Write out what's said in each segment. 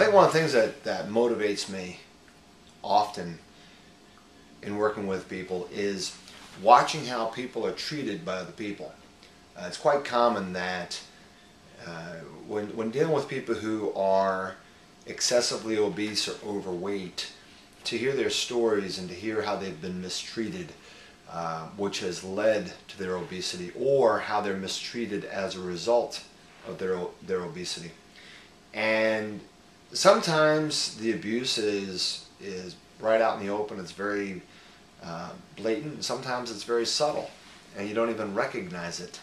think one of the things that motivates me often in working with people is watching how people are treated by other people. It's quite common that when dealing with people who are excessively obese or overweight, to hear their stories and to hear how they've been mistreated, which has led to their obesity, or how they're mistreated as a result of their obesity. And sometimes the abuse is right out in the open. It's very blatant, and sometimes it's very subtle, and you don't even recognize it.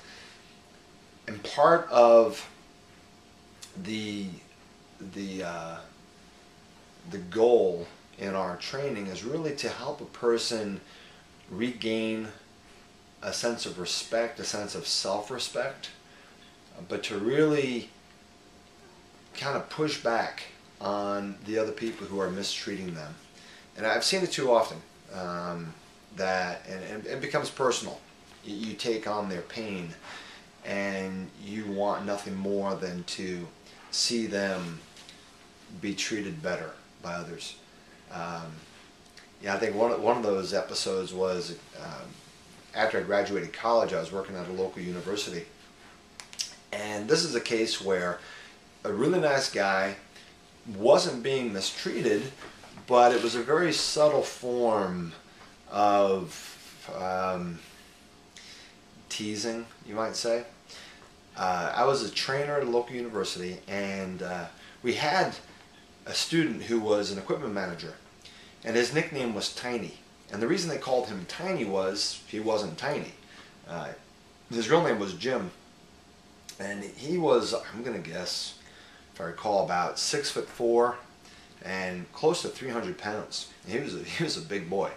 And part of the goal in our training is really to help a person regain a sense of respect, a sense of self-respect, but to really kind of push back on the other people who are mistreating them. And I've seen it too often, that it becomes personal. You take on their pain, and you want nothing more than to see them be treated better by others. I think one of those episodes was after I graduated college. I was working at a local university, and this is a case where a really nice guy wasn't being mistreated, but it was a very subtle form of teasing, you might say. I was a trainer at a local university, and we had a student who was an equipment manager, and his nickname was Tiny. And the reason they called him Tiny was he wasn't tiny. His real name was Jim, and he was, I'm going to guess, if I recall, about 6'4" and close to 300 pounds. He was a big boy,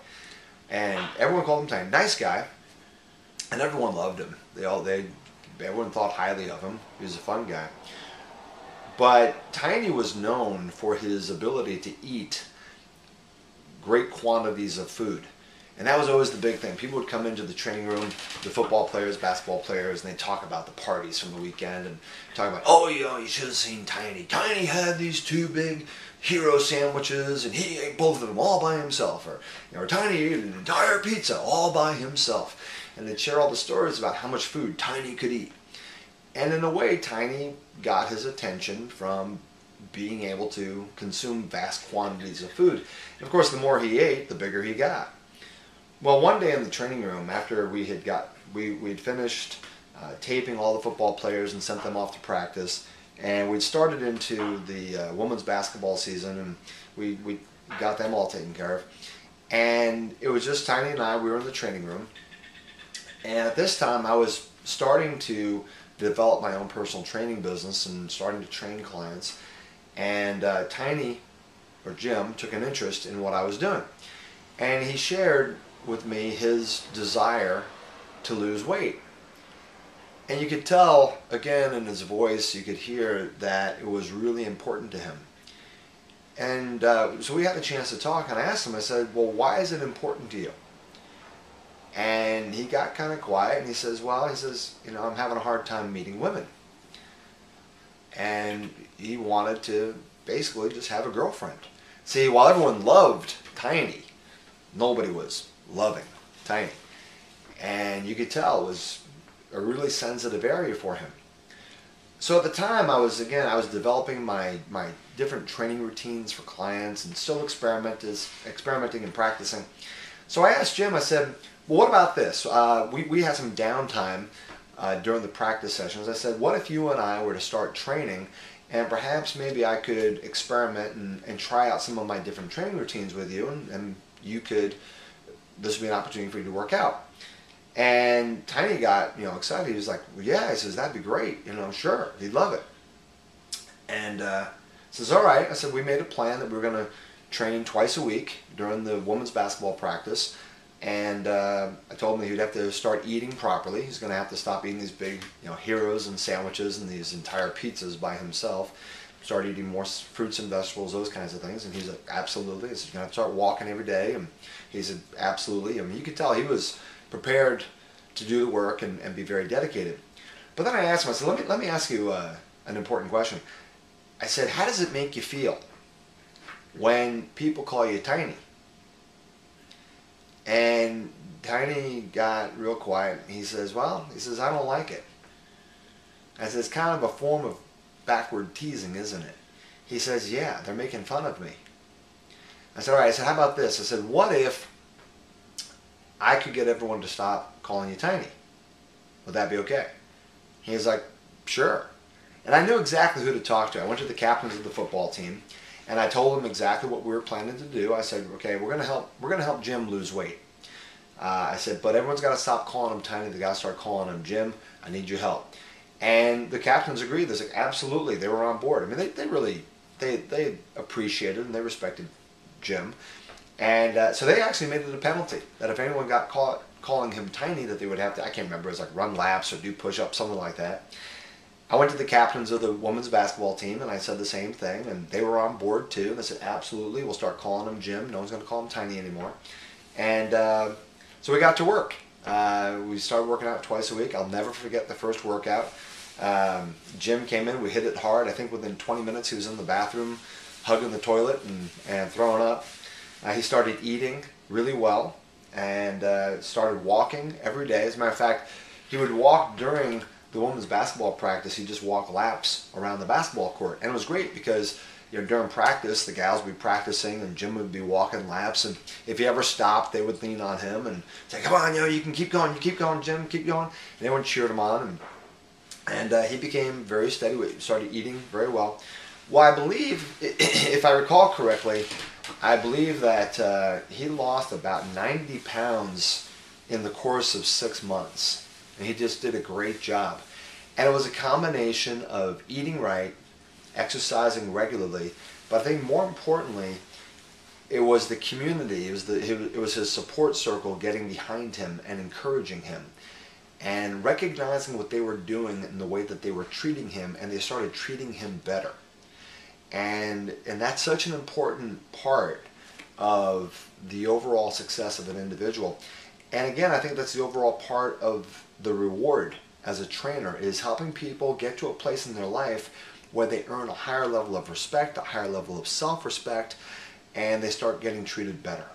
and everyone called him Tiny. Nice guy, and everyone loved him. Everyone thought highly of him. He was a fun guy. But Tiny was known for his ability to eat great quantities of food. And that was always the big thing. People would come into the training room, the football players, basketball players, and they'd talk about the parties from the weekend and talk about, oh, you should have seen Tiny. Tiny had these 2 big hero sandwiches, and he ate both of them all by himself. Or Tiny ate an entire pizza all by himself. And they'd share all the stories about how much food Tiny could eat. And in a way, Tiny got his attention from being able to consume vast quantities of food. And of course, the more he ate, the bigger he got. Well, one day in the training room, after we'd finished taping all the football players and sent them off to practice, and we'd started into the women's basketball season, and we got them all taken care of. And it was just Tiny and I. We were in the training room, and at this time, I was starting to develop my own personal training business and starting to train clients. And Tiny, or Jim, took an interest in what I was doing. And he shared with me his desire to lose weight. And you could tell, again, in his voice, you could hear that it was really important to him. And so we had a chance to talk, and I asked him, I said, well, why is it important to you? And he got kind of quiet, and he says, I'm having a hard time meeting women. And he wanted to basically just have a girlfriend. See, while everyone loved Tiny, nobody was loving Tiny. And you could tell it was a really sensitive area for him. So at the time, I was developing my different training routines for clients and still experimenting and practicing. So I asked Jim, I said, well, what about this? We had some downtime during the practice sessions. I said, what if you and I were to start training, and perhaps maybe I could experiment and try out some of my different training routines with you, and you could, this would be an opportunity for you to work out. And Tiny got excited. He was like, well, yeah, he says, that'd be great. Sure, he'd love it. And says, all right. I said, we made a plan that we were going to train twice a week during the women's basketball practice. And I told him that he'd have to start eating properly. He's going to have to stop eating these big, heroes and sandwiches and these entire pizzas by himself. Start eating more fruits and vegetables, those kinds of things. And he's like, absolutely. He said, you're going to have to start walking every day. And he said, absolutely. I mean, you could tell he was prepared to do the work and be very dedicated. But then I asked him, I said, let me ask you an important question. I said, how does it make you feel when people call you Tiny. And Tiny got real quiet. He says, well, he says, I don't like it. I said, it's kind of a form of backward teasing, isn't it? He says, yeah, they're making fun of me. I said, all right. I said, how about this? I said, what if I could get everyone to stop calling you Tiny? Would that be okay? He's like, sure. And I knew exactly who to talk to. I went to the captains of the football team, and I told them exactly what we were planning to do. I said, okay, we're gonna help Jim lose weight. I said, but everyone's got to stop calling him Tiny. They got to start calling him Jim. I need your help. And the captains agreed. They said, absolutely. They were on board. I mean, they really appreciated and they respected Jim. And so they actually made it a penalty that if anyone got caught calling him Tiny, that they would have to, I can't remember, it was like run laps or do push-ups, something like that. I went to the captains of the women's basketball team and I said the same thing, and they were on board too. And they said, absolutely, we'll start calling him Jim. No one's going to call him Tiny anymore. And so we got to work. We started working out twice a week. I'll never forget the first workout. Jim came in, we hit it hard. I think within 20 minutes he was in the bathroom hugging the toilet and throwing up. He started eating really well and started walking every day. As a matter of fact, he would walk during the women's basketball practice. He'd just walk laps around the basketball court. And it was great because during practice, the gals would be practicing and Jim would be walking laps. And if he ever stopped, they would lean on him and say, come on, you can keep going, Jim, keep going. And everyone cheered him on. And he became very steady. He started eating very well. Well, I believe, if I recall correctly, I believe that he lost about 90 pounds in the course of 6 months. And he just did a great job. And it was a combination of eating right, exercising regularly, but I think more importantly, it was the community, it was his support circle getting behind him and encouraging him and recognizing what they were doing and the way that they were treating him, and they started treating him better. And that's such an important part of the overall success of an individual. And again, I think that's the overall part of the reward as a trainer, is helping people get to a place in their life where they earn a higher level of respect, a higher level of self-respect, and they start getting treated better.